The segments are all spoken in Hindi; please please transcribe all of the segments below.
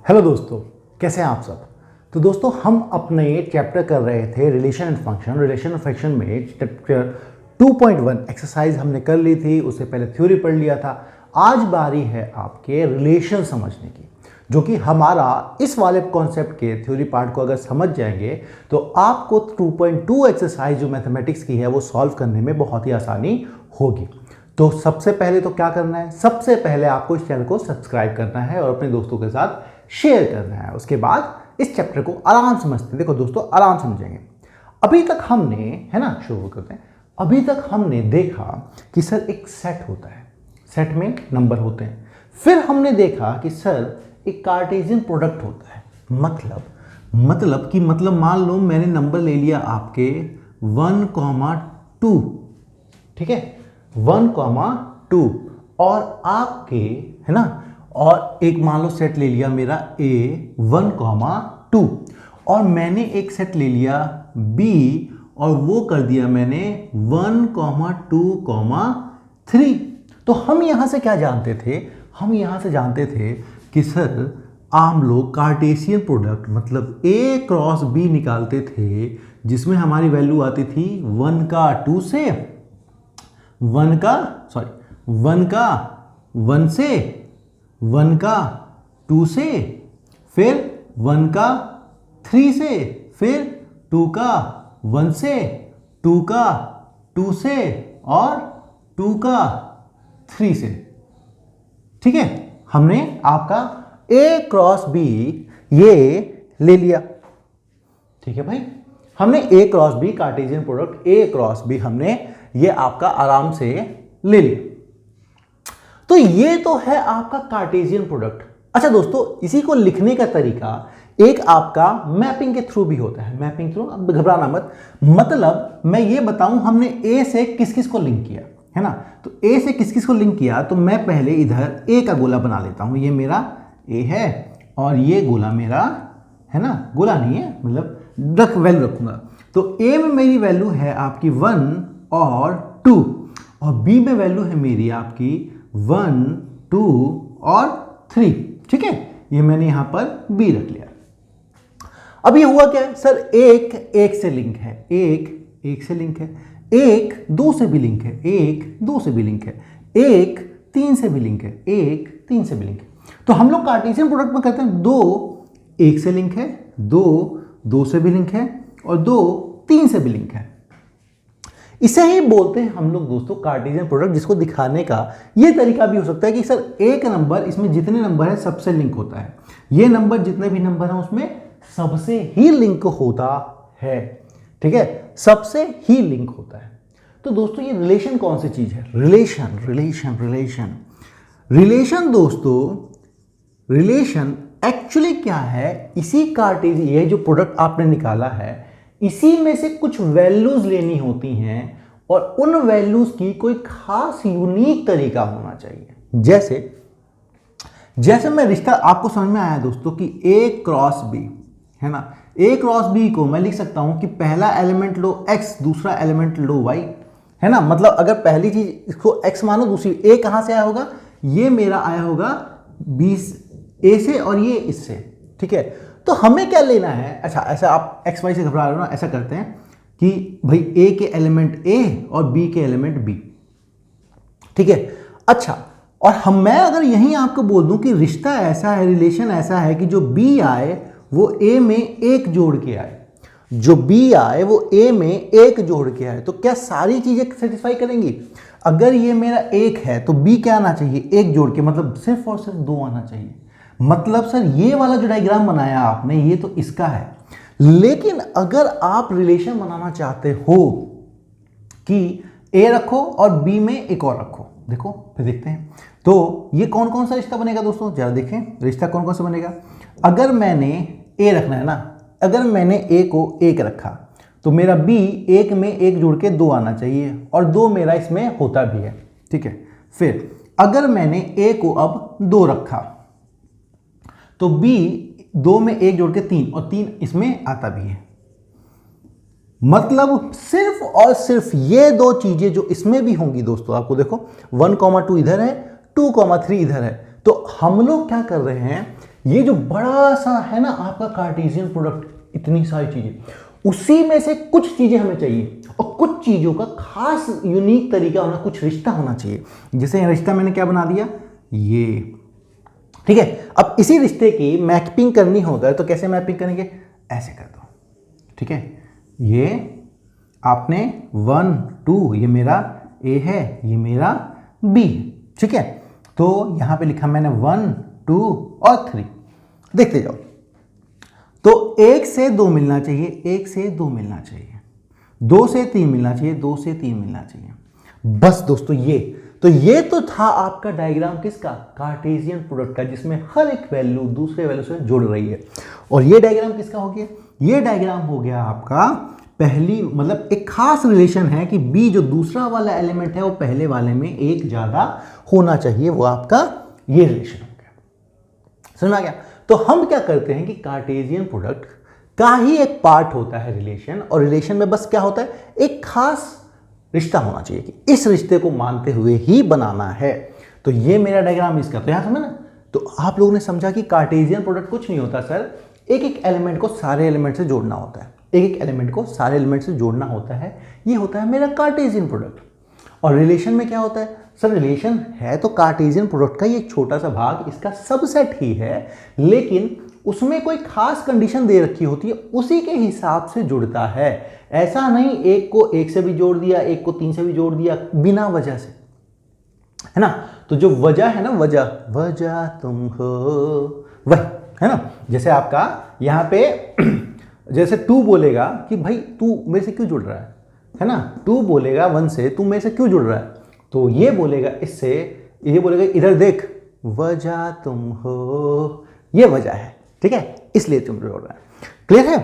हेलो दोस्तों, कैसे हैं आप सब। तो दोस्तों हम अपने चैप्टर कर रहे थे relation and function. Relation and function में चैप्टर 2.1 एक्सरसाइज हमने कर ली थी, उससे पहले थ्योरी पढ़ लिया था। आज बारी है आपके रिलेशन समझने की, जो कि हमारा इस वाले कॉन्सेप्ट के थ्योरी पार्ट को अगर समझ जाएंगे तो आपको 2.2 एक्सरसाइज जो मैथमेटिक्स की है वो सॉल्व करने में बहुत ही आसानी होगी। तो सबसे पहले तो क्या करना है, सबसे पहले आपको इस चैनल को सब्सक्राइब करना है और अपने दोस्तों के साथ शेयर करना है। उसके बाद इस चैप्टर को आराम समझते हैं। देखो दोस्तों, आराम समझेंगे। अभी तक हमने, है ना, शुरू करते हैं। अभी तक हमने देखा कि सर एक सेट होता है, सेट में नंबर होते हैं। फिर हमने देखा कि सर एक कार्टेशियन प्रोडक्ट होता है। मतलब मान लो मैंने नंबर ले लिया आपके 1,2, ठीक है, 1,2 और आपके, है ना, और एक मान लो सेट ले लिया मेरा A 1,2 और मैंने एक सेट ले लिया B और वो कर दिया मैंने 1,2,3। तो हम यहां से क्या जानते थे, हम यहां से जानते थे कि सर हम लोग कार्टेशियन प्रोडक्ट मतलब A क्रॉस B निकालते थे, जिसमें हमारी वैल्यू आती थी 1 का 2 से, 1 का 2 से, फिर 1 का 3 से, फिर 2 का 1 से, 2 का 2 से और 2 का 3 से। ठीक है, हमने आपका A क्रॉस B ये ले लिया। ठीक है भाई, हमने A cross B Cartesian product A cross B हमने ये आपका आराम से ले लिया। तो ये तो है आपका कार्टेशियन प्रोडक्ट। अच्छा दोस्तों, इसी को लिखने का तरीका एक आपका मैपिंग के थ्रू भी होता है। मैपिंग थ्रू, अब घबराना मत। मतलब मैं ये बताऊं हमने A से किस किस को लिंक किया, है ना। तो A से किस किस को लिंक किया, तो मैं पहले इधर A का गोला बना लेता हूं। ये मेरा A है और ये गोला मेरा, है ना, गोला नहीं है, मतलब वैल्यू रखूंगा। तो A में मेरी वैल्यू है आपकी 1 और 2 और B में वैल्यू है मेरी आपकी 1, 2 और 3। ठीक है, ये मैंने यहां पर B रख लिया। अब ये हुआ क्या है सर, एक से लिंक है, एक से लिंक है, एक 2 से भी लिंक है, एक 2 से भी लिंक है, एक 3 से भी लिंक है, एक 3 से भी लिंक है। तो हम लोग कार्टेशियन प्रोडक्ट में कहते हैं 2 1 से लिंक है, 2 2 से भी लिंक है और 2 3 से भी लिंक है। इसे ही बोलते हैं हम लोग दोस्तों कार्टेशियन प्रोडक्ट, जिसको दिखाने का ये तरीका भी हो सकता है कि सर एक नंबर, इसमें जितने नंबर है सबसे लिंक होता है। ये नंबर जितने भी नंबर हैं उसमें सबसे ही लिंक होता है। ठीक है, सबसे ही लिंक होता है। तो दोस्तों ये रिलेशन कौन सी चीज है, रिलेशन दोस्तों, रिलेशन एक्चुअली क्या है, इसी कार्टेशियन, ये जो प्रोडक्ट आपने निकाला है इसी में से कुछ वैल्यूज लेनी होती हैं और उन वैल्यूज की कोई खास यूनिक तरीका होना चाहिए। जैसे मैं रिश्ता, आपको समझ में आया दोस्तों कि A क्रॉस B, है ना, A क्रॉस B को मैं लिख सकता हूं कि पहला एलिमेंट लो X, दूसरा एलिमेंट लो Y, है ना। मतलब अगर पहली चीज इसको X मानो, दूसरी A कहां से आया होगा, ये मेरा आया होगा B A से और ये इससे। ठीक है, तो हमें क्या लेना है, अच्छा ऐसा आप एक्स वाई से घबरा रहे हो ना, ऐसा करते हैं कि भाई A के एलिमेंट A और B के एलिमेंट B। ठीक है, अच्छा, और मैं अगर यहीं आपको बोल दूं कि रिश्ता ऐसा है, रिलेशन ऐसा है कि जो B आए वो A में 1 जोड़ के आए, जो B आए वो A में 1 जोड़ के आए, तो क्या सारी चीजें सेटिस्फाई करेंगी। अगर ये मेरा 1 है तो B क्या आना चाहिए, 1 जोड़ के, मतलब सिर्फ और सिर्फ 2 आना चाहिए। मतलब सर ये वाला जो डायग्राम बनाया आपने ये तो इसका है। लेकिन अगर आप रिलेशन बनाना चाहते हो कि A रखो और B में एक और रखो, देखो फिर देखते हैं। तो ये कौन कौन सा रिश्ता बनेगा दोस्तों, जरा देखें रिश्ता कौन कौन सा बनेगा। अगर मैंने A रखना है ना, अगर मैंने A को 1 रखा तो मेरा B 1 में 1 जोड़ के 2 आना चाहिए और 2 मेरा इसमें होता भी है। ठीक है, फिर अगर मैंने A को अब 2 रखा तो B 2 में 1 जोड़ के 3 और 3 इसमें आता भी है। मतलब सिर्फ और सिर्फ ये 2 चीजें जो इसमें भी होंगी दोस्तों, आपको देखो 1,2 इधर है, 2,3 इधर है। तो हम लोग क्या कर रहे हैं ये जो बड़ा सा है ना आपका कार्टेशियन प्रोडक्ट, इतनी सारी चीजें, उसी में से कुछ चीजें हमें चाहिए और कुछ चीजों का खास यूनिक तरीका होना, कुछ रिश्ता होना चाहिए। जैसे रिश्ता मैंने क्या बना दिया, ये, ठीक है। अब इसी रिश्ते की मैपिंग करनी होगा तो कैसे मैपिंग करेंगे, ऐसे कर दो, ठीक है। ये आपने 1 2, ये मेरा ए है, ये मेरा बी है, ठीक है। तो यहां पे लिखा मैंने 1 2 और 3, देखते जाओ। तो 1 से 2 मिलना चाहिए, 1 से 2 मिलना चाहिए, 2 से 3 मिलना चाहिए, 2 से 3 मिलना चाहिए। बस दोस्तों ये तो था आपका डायग्राम किसका, कार्टेशियन प्रोडक्ट का, जिसमें हर एक वैल्यू दूसरे वैल्यू से जुड़ रही है। और ये डायग्राम किसका हो गया, ये डायग्राम हो गया आपका पहली, मतलब एक खास रिलेशन है कि बी जो दूसरा वाला एलिमेंट है वो पहले वाले में एक ज्यादा होना चाहिए, वो आपका ये रिलेशन हो गया। समझ में आ गया। तो हम क्या करते हैं कि कार्टेशियन प्रोडक्ट का ही एक पार्ट होता है रिलेशन, और रिलेशन में बस क्या होता है, एक खास रिश्ता होना चाहिए कि इस रिश्ते को मानते हुए ही बनाना है। तो ये मेरा डायग्राम इसका, तो यहां समझ ना। तो आप लोगों ने समझा कि कार्टेशियन प्रोडक्ट कुछ नहीं होता सर, एक एक एलिमेंट को सारे एलिमेंट से जोड़ना होता है, एक एक एलिमेंट को सारे एलिमेंट से जोड़ना होता है, ये होता है मेरा कार्टेशियन प्रोडक्ट। और रिलेशन में क्या होता है सर, रिलेशन है तो कार्टेशियन प्रोडक्ट का ही एक छोटा सा भाग, इसका सबसेट ही है, लेकिन उसमें कोई खास कंडीशन दे रखी होती है, उसी के हिसाब से जुड़ता है। ऐसा नहीं एक को 1 से भी जोड़ दिया, एक को 3 से भी जोड़ दिया बिना वजह से, है ना। तो जो वजह है ना, वजह तुम हो, वही है ना। जैसे आपका यहाँ पे जैसे 2 बोलेगा कि भाई तू मेरे से क्यों जुड़ रहा है ना। 2 बोलेगा 1 से, तू मेरे से क्यों जुड़ रहा है, तो ये बोलेगा इससे, ये बोलेगा इधर देख, वजह तुम हो, ये वजह है, ठीक है, इसलिए तुम जोड़ रहा है। क्लियर है।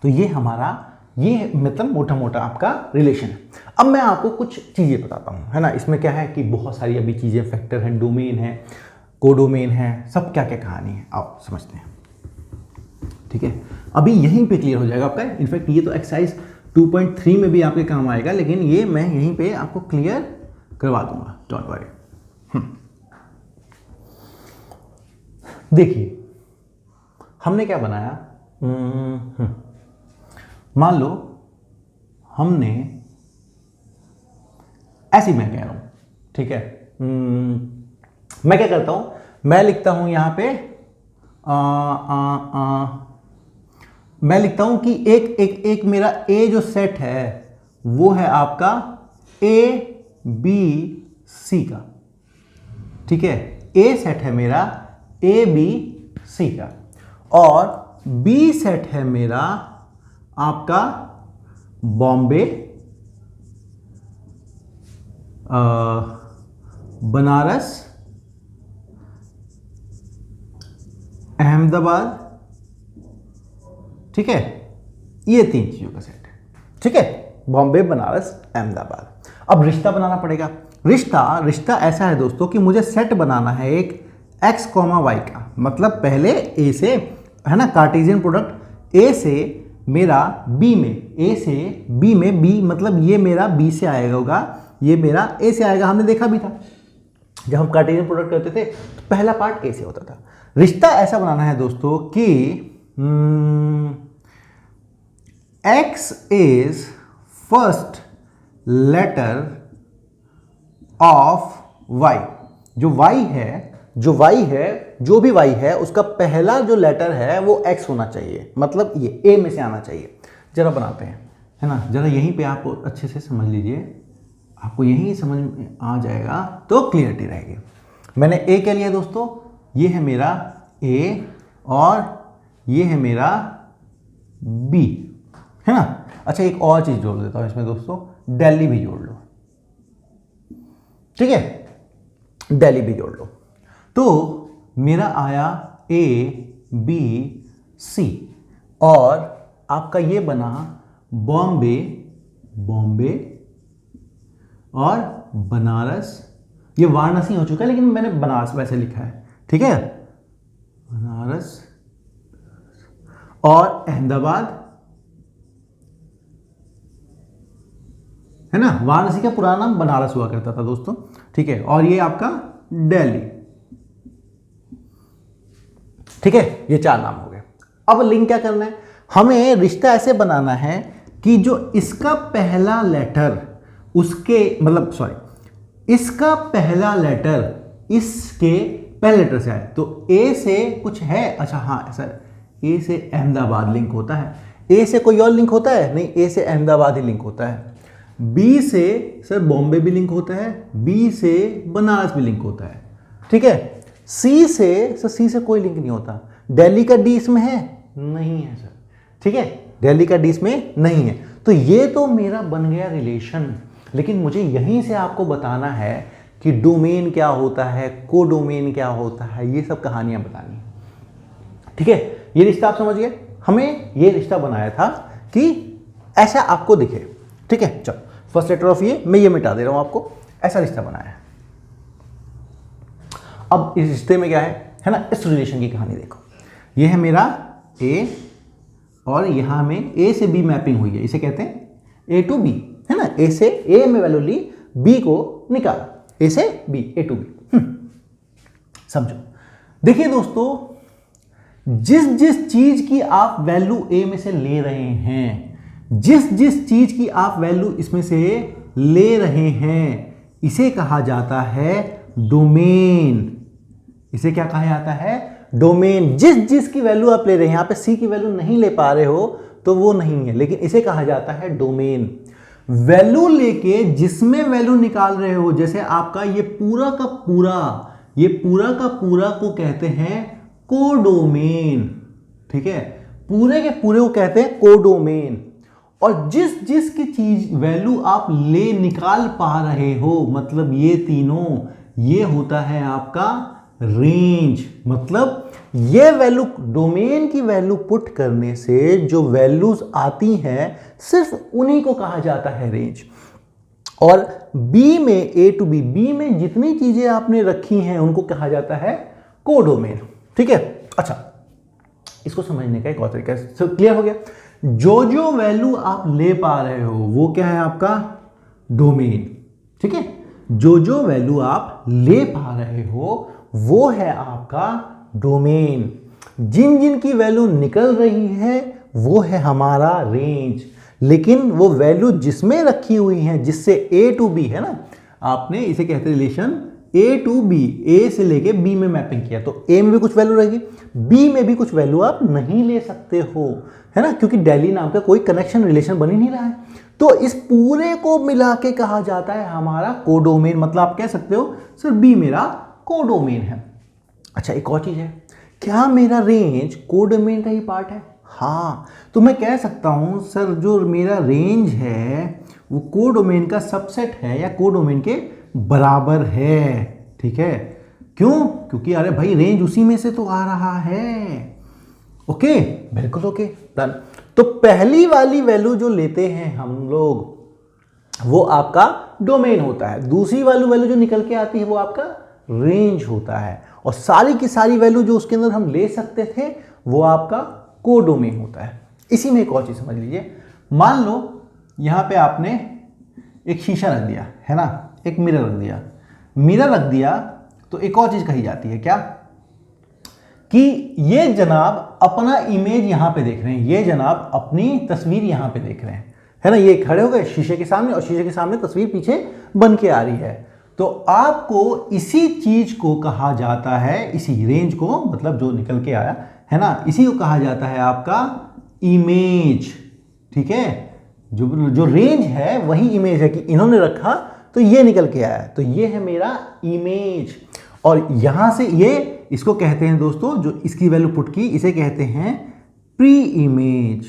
तो ये हमारा, ये मतलब मोटा मोटा आपका रिलेशन है। अब मैं आपको कुछ चीजें बताता हूं, है ना। इसमें क्या है कि बहुत सारी अभी चीजें, फैक्टर है, डोमेन है, कोडोमेन है, सब क्या क्या कहानी है, आओ समझते हैं, ठीक है। अभी यहीं पे क्लियर हो जाएगा आपका। इनफैक्ट ये तो एक्सरसाइज 2.3 में भी आपके काम आएगा, लेकिन ये मैं यहीं पे आपको क्लियर करवा दूंगा, डोंट वरी। देखिए हमने क्या बनाया, मान लो हमने, ऐसी मैं कह रहा हूं, ठीक है। मैं क्या करता हूं, मैं लिखता हूं यहां पे मैं लिखता हूं कि एक मेरा ए जो सेट है वो है आपका ए बी सी का, ठीक है। ए सेट है मेरा ए बी सी का, और बी सेट है मेरा आपका बॉम्बे, बनारस, अहमदाबाद, ठीक है। ये 3 चीजों का सेट है, ठीक है, बॉम्बे, बनारस, अहमदाबाद। अब रिश्ता बनाना पड़ेगा। रिश्ता ऐसा है दोस्तों कि मुझे सेट बनाना है एक x, y का, मतलब पहले ए से, है ना, कार्टेशियन प्रोडक्ट ए से मेरा बी में, ए से बी में, बी मतलब ये मेरा बी से आएगा होगा, ये मेरा ए से आएगा। हमने देखा भी था जब हम कार्टेशियन प्रोडक्ट करते थे तो पहला पार्ट ए से होता था। रिश्ता ऐसा बनाना है दोस्तों कि x is first letter of y। जो y है, जो भी y है उसका पहला जो लेटर है वो x होना चाहिए, मतलब ये a में से आना चाहिए। जरा बनाते हैं, है ना, जरा यहीं पे आप अच्छे से समझ लीजिए, आपको यहीं समझ में आ जाएगा तो क्लियरिटी रहेगी। मैंने a कह लिया दोस्तों, ये है मेरा a और ये है मेरा b, है ना। अच्छा एक और चीज जोड़ देता हूं इसमें दोस्तों, दिल्ली भी जोड़ लो, ठीक है, दिल्ली भी जोड़ लो। तो मेरा आया ए बी सी, और आपका ये बना बॉम्बे और बनारस। ये वाराणसी हो चुका है लेकिन मैंने बनारस वैसे लिखा है, ठीक है, बनारस और अहमदाबाद, है ना। वाराणसी का पुराना नाम बनारस हुआ करता था दोस्तों, ठीक है। और ये आपका दिल्ली, ठीक है, ये 4 नाम हो गए। अब लिंक क्या करना है, हमें रिश्ता ऐसे बनाना है कि जो इसका पहला लेटर उसके मतलब सॉरी इसका पहला लेटर इसके पहले लेटर से आए। तो ए से कुछ है, अच्छा हाँ सर, ए से अहमदाबाद लिंक होता है। ए से कोई और लिंक होता है नहीं, ए से अहमदाबाद ही लिंक होता है। बी से सर बॉम्बे भी लिंक होता है, बी से बनारस भी लिंक होता है, ठीक है। सी से सर, सी से कोई लिंक नहीं होता। दिल्ली का डी इसमें है नहीं है सर, ठीक है, दिल्ली का डी इसमें नहीं है। तो ये तो मेरा बन गया रिलेशन, लेकिन मुझे यहीं से आपको बताना है कि डोमेन क्या होता है, कोडोमेन क्या होता है, ये सब कहानियां बतानी, ठीक है। ये रिश्ता आप समझ गए, हमें ये रिश्ता बनाया था कि ऐसा आपको दिखे, ठीक है। चलो फर्स्ट लेटर ऑफ ये मैं ये मिटा दे रहा हूं आपको, ऐसा रिश्ता बनाया है। अब इस रिश्ते में क्या है ना, इस रिलेशन की कहानी देखो। ये है मेरा ए और यहां में ए से बी मैपिंग हुई है, इसे कहते हैं ए टू बी, है ना। ए से ए में वैल्यू ली, बी को निकाला, ए से बी, ए टू बी। समझो, देखिए दोस्तों, जिस जिस चीज की आप वैल्यू ए में से ले रहे हैं, जिस जिस चीज की आप वैल्यू इसमें से ले रहे हैं, इसे कहा जाता है डोमेन। इसे क्या कहा जाता है, डोमेन। जिस जिस की वैल्यू आप ले रहे हैं, यहां पे सी की वैल्यू नहीं ले पा रहे हो तो वो नहीं है, लेकिन इसे कहा जाता है डोमेन। वैल्यू लेके जिसमें वैल्यू निकाल रहे हो, जैसे आपका ये पूरा का पूरा, ये पूरा का पूरा को कहते हैं कोडोमेन, ठीक है, पूरे के पूरे को कहते हैं कोडोमेन। और जिस जिस की चीज वैल्यू आप ले निकाल पा रहे हो, मतलब ये तीनों, ये होता है आपका रेंज। मतलब ये वैल्यू, डोमेन की वैल्यू पुट करने से जो वैल्यूज आती हैं, सिर्फ उन्हीं को कहा जाता है रेंज। और बी में, ए टू बी, बी में जितनी चीजें आपने रखी हैं उनको कहा जाता है कोडोमेन, ठीक है। अच्छा, इसको समझने का एक और तरीका है, सब क्लियर हो गया। जो जो वैल्यू आप ले पा रहे हो वो क्या है आपका डोमेन, ठीक है। जो जो वैल्यू आप ले पा रहे हो वो है आपका डोमेन। जिन जिन की वैल्यू निकल रही है वो है हमारा रेंज। लेकिन वो वैल्यू जिसमें रखी हुई है, जिससे ए टू बी है ना, आपने इसे कहते हैं रिलेशन ए टू बी, ए से लेके बी में मैपिंग किया, तो ए में भी कुछ वैल्यू रहेगी, बी में भी कुछ वैल्यू आप नहीं ले सकते हो, है ना, क्योंकि दिल्ली नाम का कोई कनेक्शन रिलेशन बन ही नहीं रहा है। तो इस पूरे को मिला के कहा जाता है हमारा कोडोमेन। मतलब आप कह सकते हो सर बी मेरा कोडोमेन है। अच्छा, एक और चीज है, क्या मेरा रेंज कोडोमेन का ही पार्ट है? हाँ, तो मैं कह सकता हूं सर जो मेरा रेंज है वो कोडोमेन का सबसेट है या कोडोमेन के बराबर है, ठीक है। क्यों? क्योंकि अरे भाई रेंज उसी में से तो आ रहा है। ओके, बिल्कुल ओके, डन। तो पहली वाली वैल्यू जो लेते हैं हम लोग वो आपका डोमेन होता है, दूसरी वाली वैल्यू जो निकल के आती है वो आपका रेंज होता है, और सारी की सारी वैल्यू जो उसके अंदर हम ले सकते थे वो आपका कोडोमेन होता है। इसी में एक और चीज समझ लीजिए, मान लो यहां पे आपने एक शीशा रख दिया है ना, एक मिरर रख दिया, मिरर रख दिया तो एक और चीज कही जाती है क्या, कि ये जनाब अपना इमेज यहां पे देख रहे हैं, ये जनाब अपनी तस्वीर यहां पे देख रहे हैं, है ना। ये खड़े हो गए शीशे के सामने और शीशे के सामने तस्वीर पीछे बन के आ रही है। तो आपको इसी चीज को कहा जाता है, इसी रेंज को, मतलब जो निकल के आया है ना, इसी को कहा जाता है आपका इमेज, ठीक है। जो रेंज है वही इमेज है, कि इन्होंने रखा तो ये निकल के आया, तो ये है मेरा इमेज। और यहां से ये, इसको कहते हैं दोस्तों, जो इसकी वैल्यू पुट की, इसे कहते हैं प्री इमेज,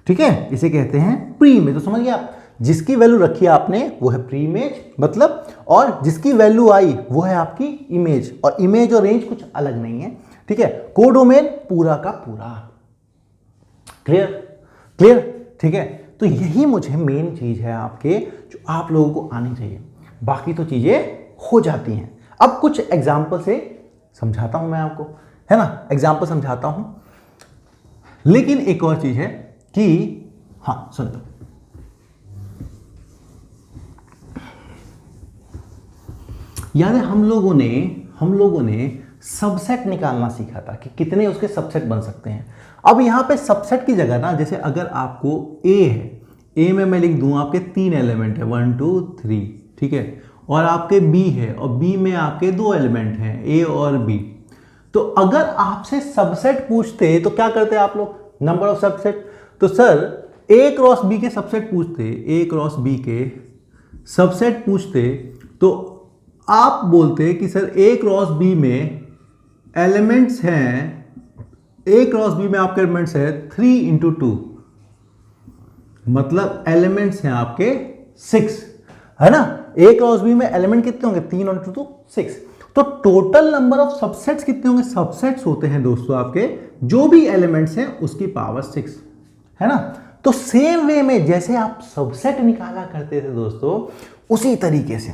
ठीक है, इसे कहते हैं प्री इमेज। तो समझ गया आप, जिसकी वैल्यू रखी आपने वो है प्री इमेज, मतलब, और जिसकी वैल्यू आई वो है आपकी इमेज। और इमेज और रेंज कुछ अलग नहीं है, ठीक है। कोडोमेन पूरा का पूरा, क्लियर क्लियर, ठीक है। तो यही मुझे मेन चीज है आपके, जो आप लोगों को आनी चाहिए, बाकी तो चीजें हो जाती हैं। अब कुछ एग्जाम्पल से समझाता हूं मैं आपको, है ना, एग्जाम्पल समझाता हूं। लेकिन एक और चीज है कि, हाँ सुन लो, याद है हम लोगों ने सबसेट निकालना सीखा था कि कितने उसके सबसेट बन सकते हैं। अब यहाँ पे सबसेट की जगह ना, जैसे अगर आपको ए है, ए में मैं लिख दूँ आपके 3 एलिमेंट है 1 2 3, ठीक है, और आपके बी है और बी में आपके 2 एलिमेंट हैं ए और बी। तो अगर आपसे सबसेट पूछते तो क्या करते आप लोग, नंबर ऑफ सबसेट। तो सर ए क्रॉस बी के सबसेट पूछते, ए क्रॉस बी के सबसेट पूछते तो आप बोलते कि सर ए क्रॉस बी में एलिमेंट्स हैं, ए क्रॉस बी में आपके एलिमेंट्स है 3 इंटू 2, मतलब एलिमेंट्स हैं आपके 6, है ना। ए क्रॉस बी में एलिमेंट कितने होंगे, 3 और 2 6। तो टोटल नंबर ऑफ सबसेट्स कितने होंगे, सबसेट्स होते हैं दोस्तों आपके जो भी एलिमेंट्स हैं उसकी पावर 6, है ना। तो सेम वे में जैसे आप सबसेट निकाला करते थे दोस्तों, उसी तरीके से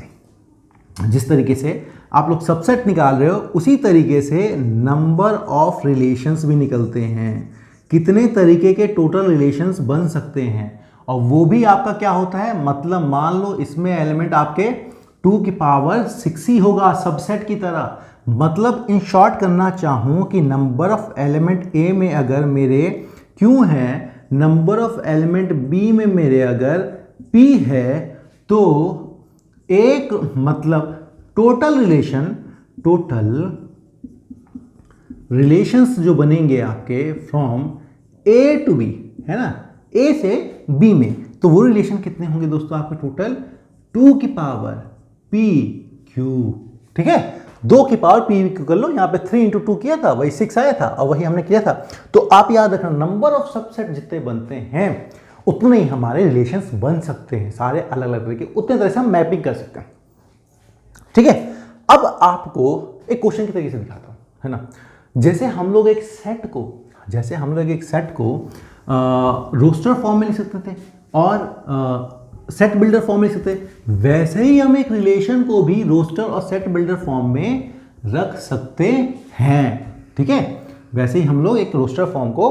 जिस तरीके से आप लोग सबसेट निकाल रहे हो उसी तरीके से नंबर ऑफ रिलेशंस भी निकलते हैं। कितने तरीके के टोटल रिलेशंस बन सकते हैं, और वो भी आपका क्या होता है, मतलब मान लो इसमें एलिमेंट आपके 2 की पावर 6 ही होगा सबसेट की तरह। मतलब इन शॉर्ट करना चाहूं कि नंबर ऑफ एलिमेंट ए में अगर मेरे क्यों है, नंबर ऑफ एलिमेंट बी में मेरे अगर पी है, तो एक मतलब टोटल रिलेशंस जो बनेंगे आपके फ्रॉम ए टू बी, है ना, ए से बी में, तो वो रिलेशन कितने होंगे दोस्तों आपके, टोटल 2 की पावर पी क्यू, ठीक है। 2 की पावर पी क्यू कर लो, यहाँ पे 3 इंटू 2 किया था, वही 6 आया था और वही हमने किया था। तो आप याद रखना, नंबर ऑफ सबसेट जितने बनते हैं उतने ही हमारे रिलेशंस बन सकते हैं, सारे अलग अलग तरीके, उतने तरह से हम मैपिंग कर सकते हैं, ठीक है। अब आपको एक क्वेश्चन के तरीके से दिखाता हूं, है ना। जैसे हम लोग एक सेट को रोस्टर फॉर्म में लिख सकते थे और सेट बिल्डर फॉर्म में लिख सकते थे, वैसे ही हम एक रिलेशन को भी रोस्टर और सेट बिल्डर फॉर्म में रख सकते हैं, ठीक है। वैसे ही हम लोग एक रोस्टर फॉर्म को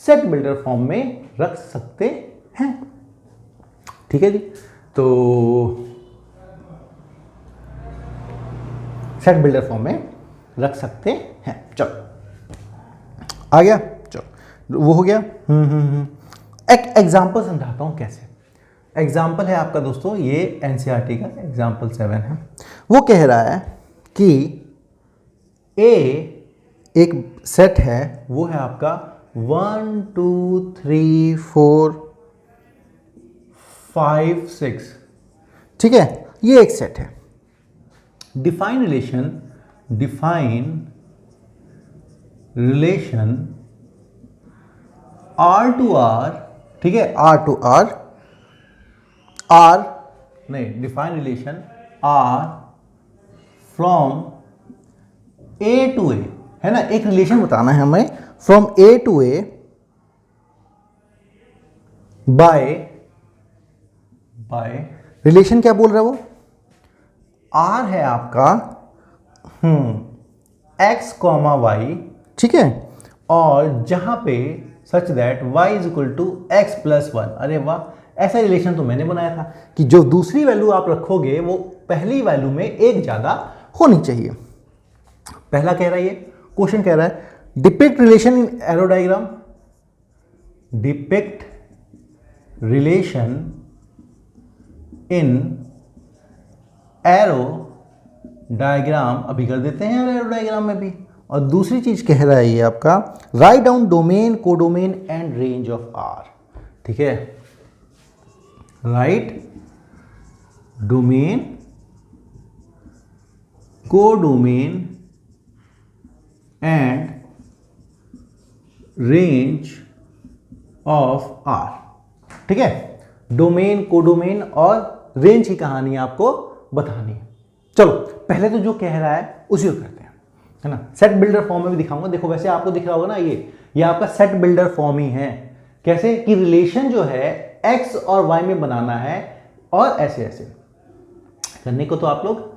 सेट बिल्डर फॉर्म में रख सकते हैं, ठीक है जी। तो सेट बिल्डर फॉर्म में रख सकते हैं। चलो आ गया, चलो वो हो गया। एक एग्जांपल समझाता हूं कैसे। एग्जाम्पल है आपका दोस्तों, ये एनसीईआरटी का एग्जाम्पल 7 है। वो कह रहा है कि ए एक सेट है, वो है आपका 1 2 3 4 5 6, ठीक है, ये एक सेट है। Define relation R to R, ठीक है, R to R, define relation R from A to A, है ना। एक रिलेशन बताना है हमें from A to A by relation क्या बोल रहा है वो, R है आपका x, y, ठीक है, और जहां पे such that y is equal to x plus 1। अरे वाह, ऐसा रिलेशन तो मैंने बनाया था कि जो दूसरी वैल्यू आप रखोगे वो पहली वैल्यू में एक ज्यादा होनी चाहिए। पहला कह रहा है, ये क्वेश्चन कह रहा है depict relation in arrow diagram, depict relation in arrow diagram, अभी कर देते हैं एरो डायग्राम में भी। और दूसरी चीज कह रहा है ये आपका right down domain, codomain and range of R, ठीक है, right domain, codomain and range of R, ठीक है। डोमेन, कोडोमेन और रेंज की कहानी आपको बतानी है। चलो पहले तो जो कह रहा है उसी को करते हैं, है ना। सेट बिल्डर फॉर्म में भी दिखाऊंगा, देखो वैसे आपको दिख रहा होगा ना, ये आपका सेट बिल्डर फॉर्म ही है। कैसे कि रिलेशन जो है एक्स और वाई में बनाना है, और ऐसे ऐसे करने को तो आप लोग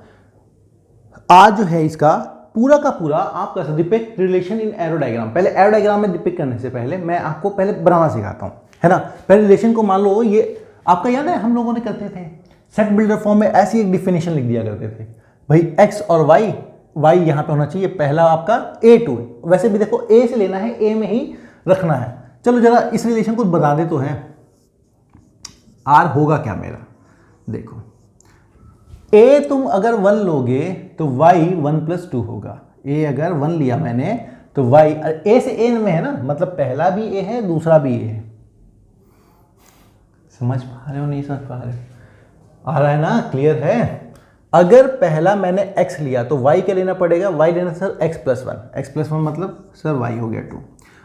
आज जो है इसका पूरा का पूरा आप कर सकते। Depict relation in arrow diagram, पहले एरो डायग्राम में डिपिक्ट करने से पहले मैं आपको पहले बनाना सिखाता हूं, है ना। पहले रिलेशन को मान लो, ये आपका याद है हम लोगों ने करते थे सेट बिल्डर फॉर्म में ऐसी एक डिफिनेशन लिख दिया करते थे, भाई एक्स और वाई y यहाँ पे होना चाहिए, पहला आपका a2 है। वैसे भी देखो a से लेना है, a में ही रखना है। चलो जरा इस रिलेशन को बता दे तो है, r होगा क्या मेरा, देखो a तुम अगर 1 लोगे तो y 1 + 2 होगा। a अगर 1 लिया मैंने तो y a से a में है ना, मतलब पहला भी a है दूसरा भी a है। समझ पा रहे हो नहीं समझ पा रहे हो? आ रहा है ना, क्लियर है। अगर पहला मैंने x लिया तो y क्या लेना पड़ेगा, y लेना सर x + 1, x + 1 मतलब सर y हो गया 2।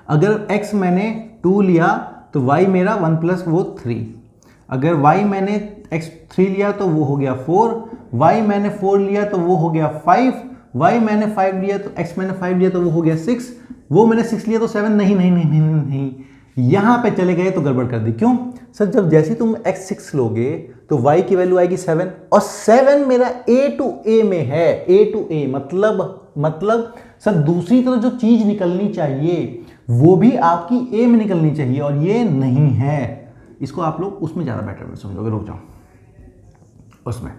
अगर x मैंने 2 लिया तो y मेरा 1 + 3। अगर y मैंने x 3 लिया तो वो हो गया 4, y मैंने 4 लिया तो वो हो गया 5, y मैंने 5 लिया तो x मैंने 5 लिया तो वो हो गया 6, वो मैंने 6 लिया तो 7। नहीं नहीं नहीं नहीं नहीं, यहां पे चले गए तो गड़बड़ कर दी। क्यों सर, जब जैसे तुम x 6 लोगे तो y की वैल्यू आएगी 7, और 7 मेरा a to a में है। a to a मतलब सर दूसरी तरफ जो चीज निकलनी चाहिए वो भी आपकी a में निकलनी चाहिए, और ये नहीं है। इसको आप लोग उसमें ज्यादा बेटर में समझोगे, रुक जाओ उसमें,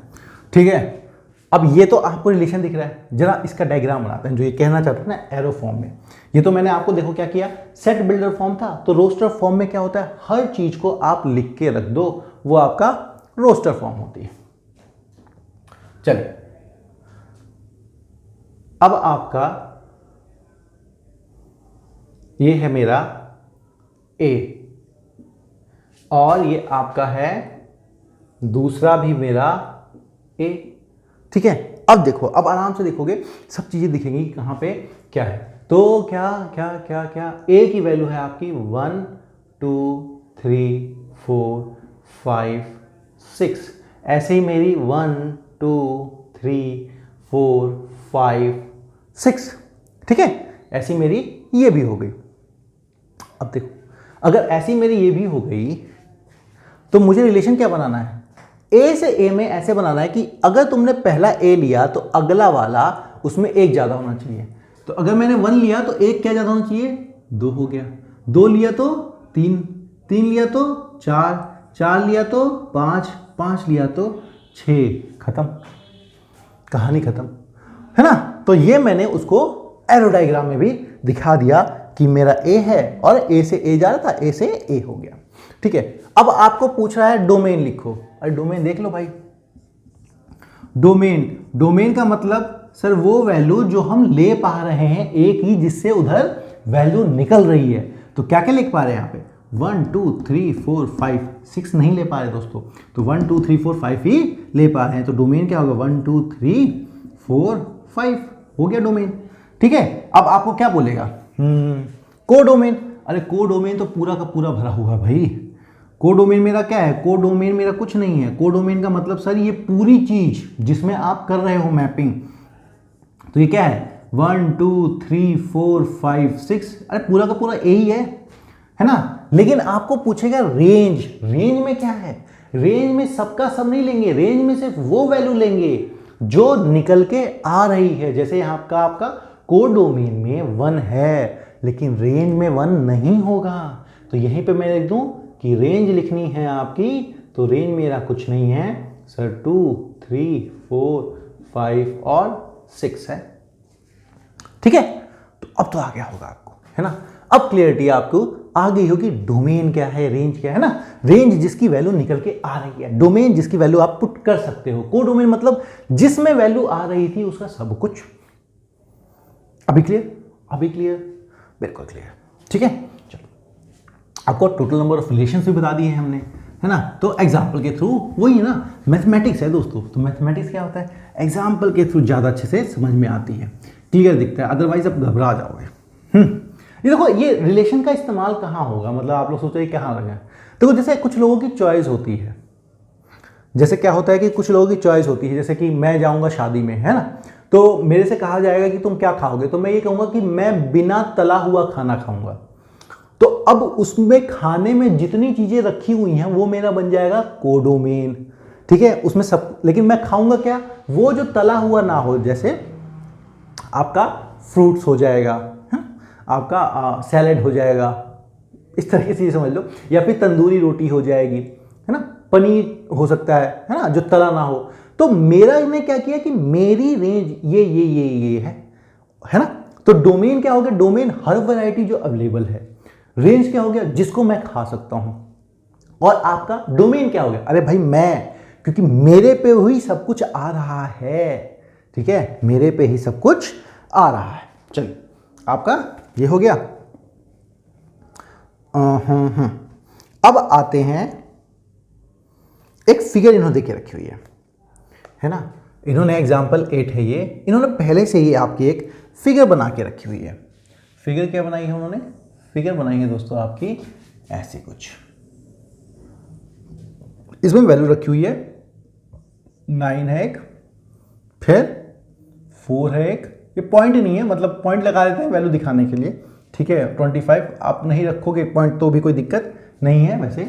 ठीक है। अब ये तो आपको रिलेशन दिख रहा है, जरा इसका डायग्राम बनाते हैं जो ये कहना चाहते हैं ना एरो फॉर्म में। ये तो मैंने आपको देखो क्या किया, सेट बिल्डर फॉर्म था, तो रोस्टर फॉर्म में क्या होता है, हर चीज को आप लिख के रख दो, वो आपका रोस्टर फॉर्म होती है। चलिए अब आपका ये है मेरा A, और ये आपका है दूसरा भी मेरा A, ठीक है। अब देखो, अब आराम से देखोगे सब चीजें दिखेंगी कि कहां पे क्या है। तो क्या क्या क्या क्या A की वैल्यू है आपकी 1 2 3 4 5 6, ऐसे ही मेरी 1 2 3 4 5 6, ठीक है। ऐसी मेरी ये भी हो गई। अब देखो अगर ऐसी मेरी ये भी हो गई तो मुझे रिलेशन क्या बनाना है, a से a में ऐसे बनाना है कि अगर तुमने पहला a लिया तो अगला वाला उसमें एक ज्यादा होना चाहिए। तो अगर मैंने 1 लिया तो एक क्या ज्यादा होना चाहिए, 2 हो गया। 2 लिया तो 3, 3 लिया तो 4, 4 लिया तो 5, 5 लिया तो 6, खत्म, कहानी खत्म, है ना। तो ये मैंने उसको एरो डायग्राम में भी दिखा दिया कि मेरा a है और a से a जा रहा था, a से a हो गया, ठीक है। अब आपको पूछ रहा है डोमेन लिखो। अरे डोमेन देख लो भाई, डोमेन का मतलब सर वो वैल्यू जो हम ले पा रहे हैं a की, जिससे उधर वैल्यू निकल रही है। तो क्या क्या लिख पा रहे हैं यहाँ पे, 1 2 3 4 5 6 नहीं ले पा रहे दोस्तों, तो 1 2 3 4 5 ही ले पा रहे हैं। तो डोमेन क्या होगा, 1 2 3 4 5 हो गया डोमेन, ठीक है। अब आपको क्या बोलेगा, कोडोमेन। अरे कोडोमेन तो पूरा का पूरा भरा हुआ भाई। कोडोमेन मेरा क्या है, कोडोमेन मेरा कुछ नहीं है। कोडोमेन का मतलब सर ये पूरी चीज जिसमें आप कर रहे हो मैपिंग, तो ये क्या है 1 2 3 4 5 6, अरे पूरा का पूरा यही है ना। लेकिन आपको पूछेगा रेंज में क्या है, रेंज में सबका सब नहीं लेंगे, रेंज में सिर्फ वो वैल्यू लेंगे जो निकल के आ रही है। जैसे यहाँ आपका कोडोमेन में 1 है लेकिन रेंज में 1 नहीं होगा, तो यहीं पे मैं लिख दूं कि रेंज लिखनी है आपकी, तो रेंज मेरा कुछ नहीं है सर, 2 3 4 5 और 6 है, ठीक है। तो अब तो आ गया होगा आपको, है ना। अब क्लियरिटी आपको आ गई होगी डोमेन क्या है, रेंज क्या है ना। रेंज जिसकी वैल्यू निकल के आ रही है, डोमेन जिसकी वैल्यू आप पुट कर सकते हो, कोडोमेन मतलब जिसमें वैल्यू आ रही थी उसका सब कुछ। अभी क्लियर, बिल्कुल क्लियर, ठीक है। चलो आपको टोटल नंबर ऑफ रिलेशंस भी बता दिए हैं हमने, है ना। तो एग्जाम्पल के थ्रू, वही है ना, मैथमेटिक्स है दोस्तों। तो मैथमेटिक्स क्या होता है, एग्जाम्पल के थ्रू ज़्यादा अच्छे से समझ में आती है, क्लियर दिखता है, अदरवाइज आप घबरा जाओगे। ये देखो ये रिलेशन का इस्तेमाल कहाँ होगा, मतलब आप लोग सोचो ये कहाँ लगा। देखो जैसे कुछ लोगों की चॉइस होती है, जैसे क्या होता है कि कुछ लोगों की चॉइस होती है, जैसे कि मैं जाऊँगा शादी में, है ना, तो मेरे से कहा जाएगा कि तुम क्या खाओगे, तो मैं ये कहूँगा कि मैं बिना तला हुआ खाना खाऊंगा। तो अब उसमें खाने में जितनी चीज़ें रखी हुई हैं वो मेरा बन जाएगा कोडोमेन, ठीक है। उसमें सब, लेकिन मैं खाऊंगा क्या, वो जो तला हुआ ना हो, जैसे आपका फ्रूट्स हो जाएगा, आपका सैलेड हो जाएगा, इस तरीके से समझ लो, या फिर तंदूरी रोटी हो जाएगी, है ना, पनीर हो सकता है ना, जो तला ना हो। तो मेरा ने क्या किया कि मेरी रेंज ये है ना। तो डोमेन क्या हो गया, डोमेन हर वैरायटी जो अवेलेबल है। रेंज क्या हो गया, जिसको मैं खा सकता हूं। और आपका डोमेन क्या हो गया, अरे भाई मैं, क्योंकि मेरे पे ही सब कुछ आ रहा है, ठीक है, मेरे पे ही सब कुछ आ रहा है। चलिए आपका ये हो गया। अब आते हैं, एक फिगर इन्होंने देके रखी हुई है ना। इन्होंने एग्जाम्पल 8 है ये, इन्होंने पहले से ही आपकी एक फिगर बना के रखी हुई है। फिगर क्या बनाई है उन्होंने, फिगर बनाई है दोस्तों आपकी ऐसी कुछ। इसमें वैल्यू रखी हुई है 9 है एक, फिर 4 है एक, ये पॉइंट नहीं है, मतलब पॉइंट लगा देते हैं वैल्यू दिखाने के लिए, ठीक है। 25 आप नहीं रखोगे पॉइंट तो भी कोई दिक्कत नहीं है वैसे।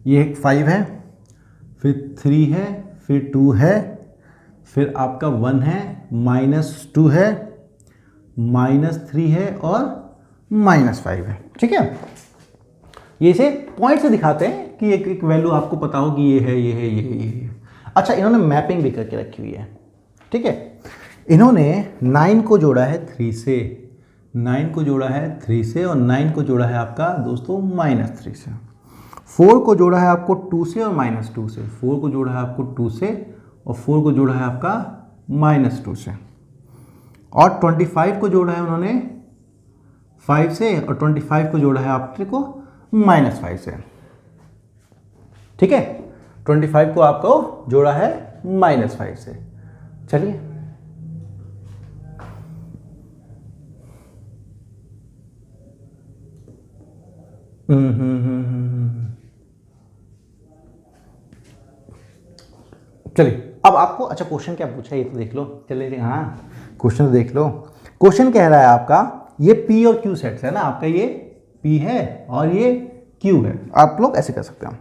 ये एक 5 है, फिर 3 है, फिर 2 है, फिर आपका 1 है, -2 है, -3 है और -5 है, ठीक है। ये इसे पॉइंट से दिखाते हैं कि एक वैल्यू आपको पता हो कि ये है, ये है, ये है, ये है। अच्छा, इन्होंने मैपिंग भी करके रखी हुई है, ठीक है। इन्होंने 9 को जोड़ा है 3 से, 9 को जोड़ा है 3 से, और 9 को जोड़ा है आपका दोस्तों -3 से। 4 को जोड़ा है आपको 2 से और -2 से, 4 को जोड़ा है आपको 2 से और 4 को जोड़ा है आपका -2 से, और 25 को जोड़ा है उन्होंने 5 से, और 25 को जोड़ा है आपको -5 से, ठीक है। 25 को आपको जोड़ा है -5 से। चलिए चलिए अब आपको, अच्छा क्वेश्चन क्या पूछा है ये तो देख लो। चलिए हाँ, क्वेश्चन देख लो। क्वेश्चन कह रहा है आपका, ये P और Q सेट्स है ना, आपका ये P है और ये Q है, आप लोग ऐसे कर सकते हैं।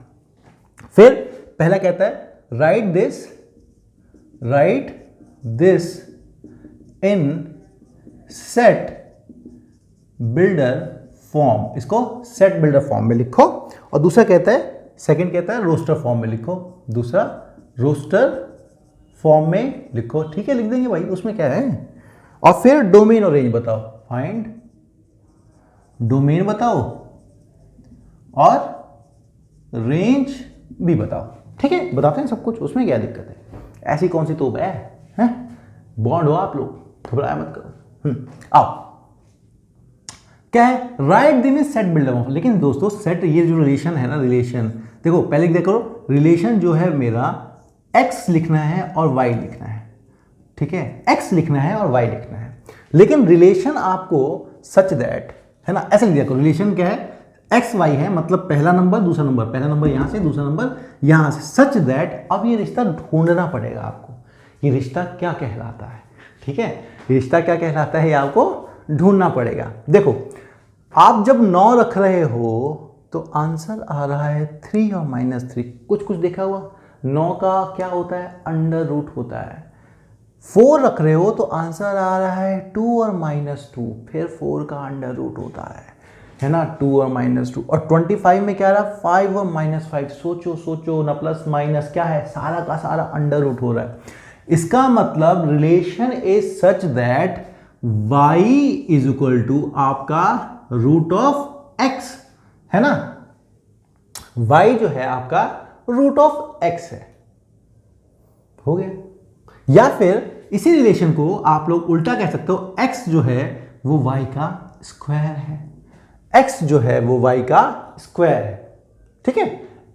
फिर पहला कहता है right this in set builder form, इसको सेट बिल्डर फॉर्म में लिखो। और दूसरा कहता है, सेकंड कहता है रोस्टर फॉर्म में लिखो, दूसरा रोस्टर फॉर्म में लिखो, ठीक है, लिख देंगे भाई, उसमें क्या है। और फिर डोमेन और रेंज बताओ, फाइंड डोमेन बताओ और रेंज भी बताओ, ठीक है, बताते हैं सब कुछ, उसमें क्या दिक्कत है, ऐसी कौन सी तोप है? बॉन्ड हो आप लोग, घबराया मत करो। आओ, क्या है, राइट दिन इज सेट बिल्डर ऑफ। लेकिन दोस्तों सेट, ये जो रिलेशन है ना, रिलेशन देखो पहले देखो, रिलेशन जो है मेरा x लिखना है और y लिखना है, ठीक है, x लिखना है और y लिखना है। लेकिन रिलेशन आपको सच दैट, है ना, ऐसे लिख दिया करो। रिलेशन क्या है, एक्स वाई है, मतलब पहला नंबर दूसरा नंबर, पहला नंबर यहां से दूसरा नंबर यहां से, सच दैट। अब ये रिश्ता ढूंढना पड़ेगा आपको, ये रिश्ता क्या कहलाता है, ठीक है, रिश्ता क्या कहलाता है ये आपको ढूंढना पड़ेगा। देखो आप जब 9 रख रहे हो तो आंसर आ रहा है 3 और -3, कुछ देखा हुआ। 9 का क्या होता है, अंडर रूट होता है। 4 रख रहे हो तो आंसर आ रहा है 2 और -2, फिर 4 का अंडर रूट होता है ना, 2 और -2। और 25 में क्या रहा, 5 और -5, सोचो ना, प्लस माइनस क्या है, सारा का सारा अंडर रूट हो रहा है। इसका मतलब relation is such that y is equal to आपका रूट ऑफ x, है ना, y जो है आपका रूट ऑफ x है, हो गया। या फिर इसी रिलेशन को आप लोग उल्टा कह सकते हो, x जो है वो y का स्क्वायर है, x जो है वो y का स्क्वायर है, ठीक है।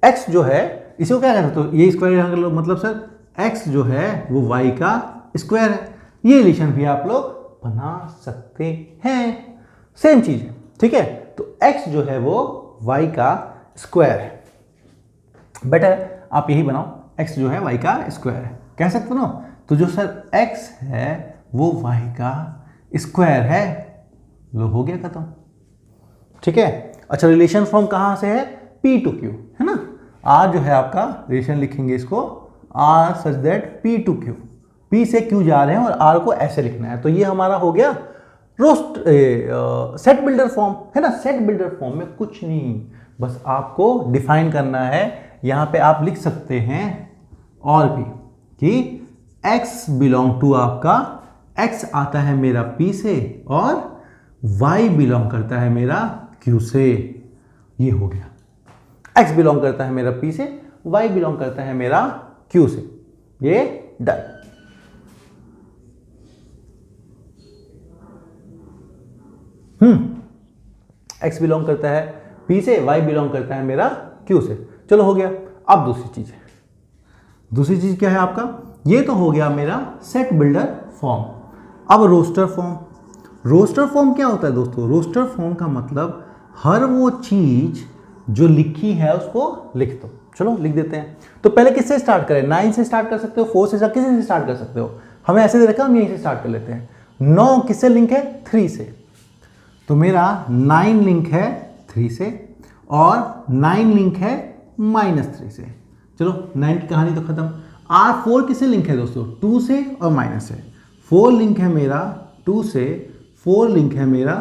x जो है, इसी को क्या कह सकते हो, ये स्क्वायर यहां कर लो, मतलब सर x जो है वो y का स्क्वायर है। ये रिलेशन भी आप लोग बना सकते हैं, सेम चीज है, ठीक है। तो x जो है वो y का स्क्वायर है, बेटर आप यही बनाओ, x जो है y का स्क्वायर है, कह सकते हो ना। तो जो सर x है वो y का स्क्वायर है, लो हो गया खत्म, ठीक है। अच्छा, रिलेशन फॉर्म कहां से है, P to Q, है ना। R जो है आपका रिलेशन लिखेंगे इसको, R such that P to Q, P से Q जा रहे हैं और R को ऐसे लिखना है। तो ये हमारा हो गया रोस्ट सेट बिल्डर फॉर्म, है ना। सेट बिल्डर फॉर्म में कुछ नहीं, बस आपको डिफाइन करना है। यहां पे आप लिख सकते हैं और भी, कि x बिलोंग टू आपका x आता है मेरा P से और y बिलोंग करता है मेरा Q से। ये हो गया, x बिलोंग करता है मेरा P से, y बिलोंग करता है मेरा Q से। ये डन। x बिलोंग करता है P से, y बिलोंग करता है मेरा Q से। चलो हो गया। अब दूसरी चीज है, दूसरी चीज क्या है आपका, ये तो हो गया मेरा सेट बिल्डर फॉर्म। अब रोस्टर फॉर्म। रोस्टर फॉर्म क्या होता है दोस्तों, रोस्टर फॉर्म का मतलब हर वो चीज जो लिखी है उसको लिख दो। चलो लिख देते हैं। तो पहले किससे स्टार्ट करें, 9 से स्टार्ट कर सकते हो, 4 से, किसी से स्टार्ट कर सकते हो। हमें ऐसे दे रखा, हम यहीं से स्टार्ट कर लेते हैं। 9 किससे लिंक है, 3 से। तो मेरा 9 लिंक है 3 से और 9 लिंक है -3 से। चलो 9 की कहानी तो खत्म। R4 किससे लिंक है दोस्तों, 2 से और माइनस से। 4 लिंक है मेरा 2 से, 4 लिंक है मेरा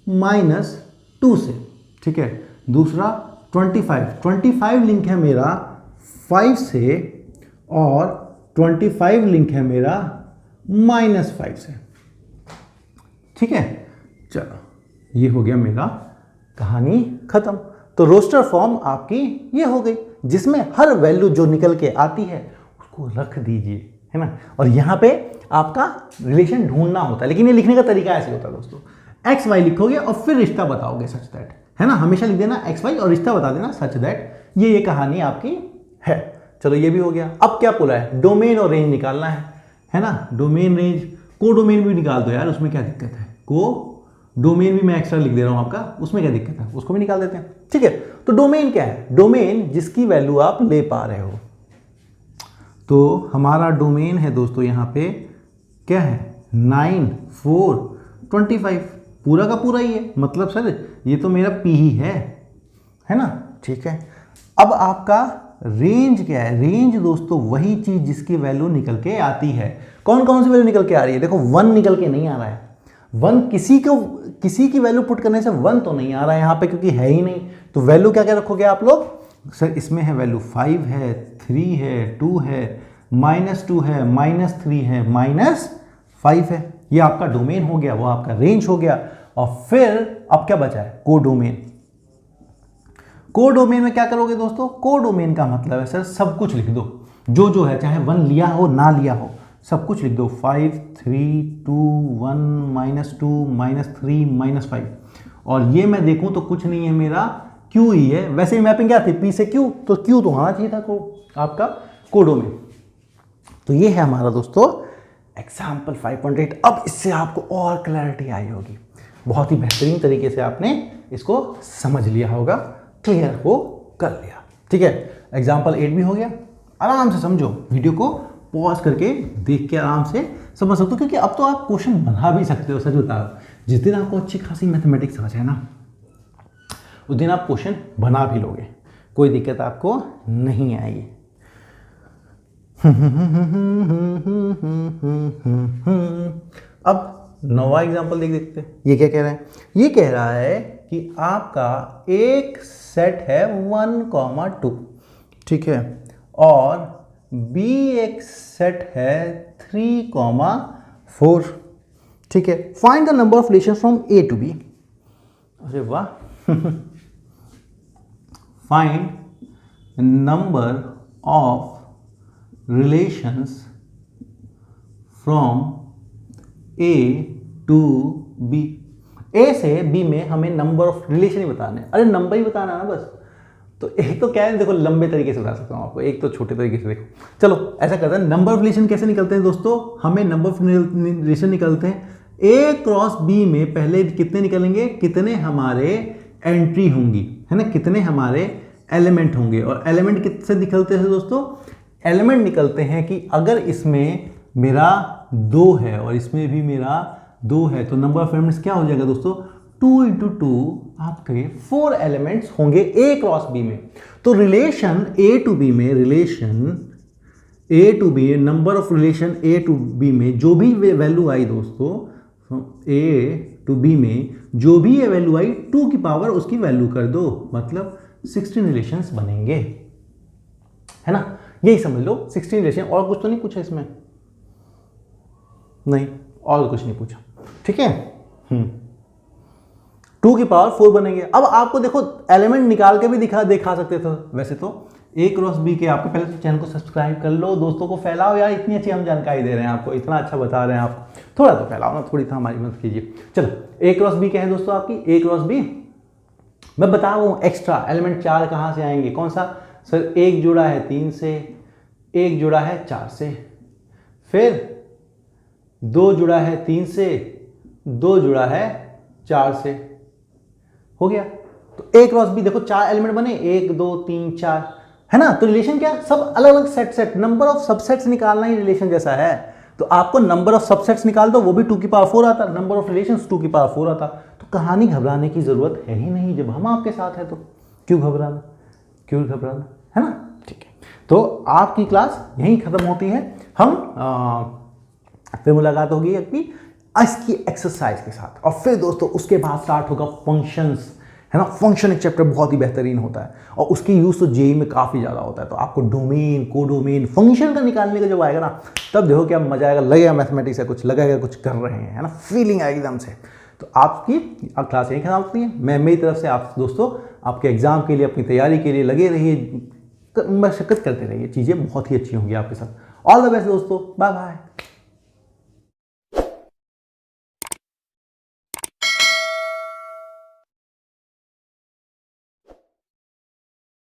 -2 से। ठीक है। दूसरा 25 लिंक है मेरा 5 से और 25 लिंक है मेरा -5 से। ठीक है। चलो ये हो गया मेरा कहानी खत्म। तो रोस्टर फॉर्म आपकी ये हो गई, जिसमें हर वैल्यू जो निकल के आती है उसको रख दीजिए, है ना। और यहाँ पे आपका रिलेशन ढूंढना होता है, लेकिन ये लिखने का तरीका ऐसे होता है दोस्तों। एक्स वाई लिखोगे और फिर रिश्ता बताओगे सच दैट, है ना। हमेशा लिख देना एक्स वाई और रिश्ता बता देना सच दैट। ये कहानी आपकी है। चलो ये भी हो गया। अब क्या बोला है, डोमेन और रेंज निकालना है ना। डोमेन रेंज, को डोमेन भी निकाल दो यार, उसमें क्या दिक्कत है। को डोमेन भी मैं एक्स्ट्रा लिख दे रहा हूं आपका, उसमें क्या दिक्कत है, उसको भी निकाल देते हैं। ठीक है। तो डोमेन क्या है, डोमेन जिसकी वैल्यू आप ले पा रहे हो। तो हमारा डोमेन है दोस्तों यहाँ पे क्या है, 9 4 25, पूरा का पूरा ही है। मतलब सर ये तो मेरा P ही है ना। ठीक है। अब आपका रेंज क्या है, रेंज दोस्तों वही चीज जिसकी वैल्यू निकल के आती है। कौन कौन सी वैल्यू निकल के आ रही है, देखो 1 निकल के नहीं आ रहा है। 1 किसी की वैल्यू पुट करने से 1 तो नहीं आ रहा है यहाँ पे, क्योंकि है ही नहीं। तो वैल्यू क्या क्या रखोगे आप लोग, सर इसमें है वैल्यू 5 है, 3 है, 2 है, -2 है, -3 है, -5 है। ये आपका डोमेन हो गया, वो आपका रेंज हो गया। और फिर अब क्या बचा है, कोडोमेन। कोडोमेन में क्या करोगे दोस्तों, कोडोमेन का मतलब है सर सब कुछ लिख दो, जो है, चाहे 1 लिया हो ना लिया हो, सब कुछ लिख दो। 5 3 2 1 -2 -3 -5। और ये मैं देखूं तो कुछ नहीं है, मेरा Q ही है। वैसे मैपिंग क्या थी, P से Q, तो Q तो आना चाहिए था को आपका कोडोमेन। तो ये है हमारा दोस्तों एग्जाम्पल 5.8। अब इससे आपको और क्लैरिटी आई होगी, बहुत ही बेहतरीन तरीके से आपने इसको समझ लिया होगा, क्लियर हो कर लिया। ठीक है। एग्जाम्पल 8 भी हो गया। आराम से समझो, वीडियो को पॉज करके देख के आराम से समझ सकते हो, क्योंकि अब तो आप क्वेश्चन बना भी सकते हो। सच बता रहा हूं, जिस दिन आपको अच्छी खासी मैथमेटिक्स समझ है ना, उस दिन आप क्वेश्चन बना भी लोगे, कोई दिक्कत आपको नहीं आएगी। अब 9वां एग्जाम्पल देख देखते हैं। ये क्या कह रहा है, ये कह रहा है कि आपका एक सेट है 1, 2, ठीक है, और B एक सेट है 3, 4, ठीक है। Find the number of relation from A to B। अरे वाह। Find number of relations from A to B। A से B में हमें नंबर ऑफ रिलेशन ही बताने, अरे नंबर ही बताना है ना बस। तो एक तो क्या है, देखो लंबे तरीके से बता सकता हूँ आपको, एक तो छोटे तरीके से। देखो चलो ऐसा करते हैं, नंबर ऑफ रिलेशन कैसे निकलते हैं दोस्तों, हमें नंबर ऑफ रिलेशन निकलते हैं A क्रॉस B में। पहले कितने निकलेंगे, कितने हमारे एंट्री होंगी, है ना, कितने हमारे एलिमेंट होंगे। और एलिमेंट किससे निकलते हैं दोस्तों, एलिमेंट निकलते हैं कि अगर इसमें मेरा 2 है और इसमें भी मेरा 2 है, तो नंबर ऑफ एलिमेंट्स क्या हो जाएगा दोस्तों, 2 × 2 आपके 4 एलिमेंट्स होंगे A क्रॉस B में। तो रिलेशन A to B में, relation A to B, number of relation A to B में जो भी वैल्यू आई दोस्तों, A to B में जो भी ये वैल्यू आई 2 की पावर उसकी वैल्यू कर दो, मतलब 16 रिलेशंस बनेंगे, है ना। यही समझ लो 16 रिलेशन। और कुछ तो नहीं पूछा इसमें? नहीं, और कुछ नहीं पूछा। ठीक है, 2 की पावर 4 बनेंगे। अब आपको देखो एलिमेंट निकाल के भी दिखा सकते थे वैसे तो। A क्रॉस B के आपके, पहले तो चैनल को सब्सक्राइब कर लो, दोस्तों को फैलाओ यार, इतनी अच्छी हम जानकारी दे रहे हैं आपको, इतना अच्छा बता रहे हैं आपको, थोड़ा तो फैलाओ ना, थोड़ी था हमारी मदद कीजिए। चलो A क्रॉस B क्या है दोस्तों आपकी? A क्रॉस B मैं बता रहा हूँ एक्स्ट्रा एलिमेंट 4 कहाँ से आएंगे? कौन सा सर? एक जुड़ा है 3 से, एक जुड़ा है 4 से, फिर 2 जुड़ा है 3 से, 2 जुड़ा है 4 से, हो गया। तो A क्रॉस B देखो 4 एलिमेंट बने, 1 2 3 4, है ना? तो रिलेशन क्या? सब अलग अलग सेट, नंबर ऑफ सबसेट्स निकालना ही रिलेशन जैसा है। तो आपको नंबर ऑफ सबसेट्स निकाल दो, वो भी 2 की पावर 4 आता, नंबर ऑफ रिलेशंस 2 की पावर 4 आता। तो कहानी घबराने की जरूरत है ही नहीं, जब हम आपके साथ है तो क्यों घबराना, है ना? ठीक है, तो आपकी क्लास यहीं खत्म होती है। हम फिर मुलाकात होगी अपनी इसकी एक्सरसाइज के साथ, और फिर दोस्तों उसके बाद स्टार्ट होगा फंक्शंस, है ना? फंक्शन एक चैप्टर बहुत ही बेहतरीन होता है, और उसकी यूज तो जेई में काफ़ी ज़्यादा होता है। तो आपको डोमेन, कोडोमेन, फंक्शन का निकालने का जब आएगा ना, तब देखो क्या मजा आएगा, लगेगा मैथमेटिक्स है, कुछ लगेगा कुछ कर रहे हैं, है ना? फीलिंग आएगी एकदम से। तो आपकी क्लास यहीं खत्म होती है। मैं मेरी तरफ से आप दोस्तों आपके एग्जाम के लिए, अपनी तैयारी के लिए लगे रहिए, मशक्कत करते रहिए, चीज़ें बहुत ही अच्छी होंगी आपके साथ। ऑल द बेस्ट दोस्तों, बाय बाय।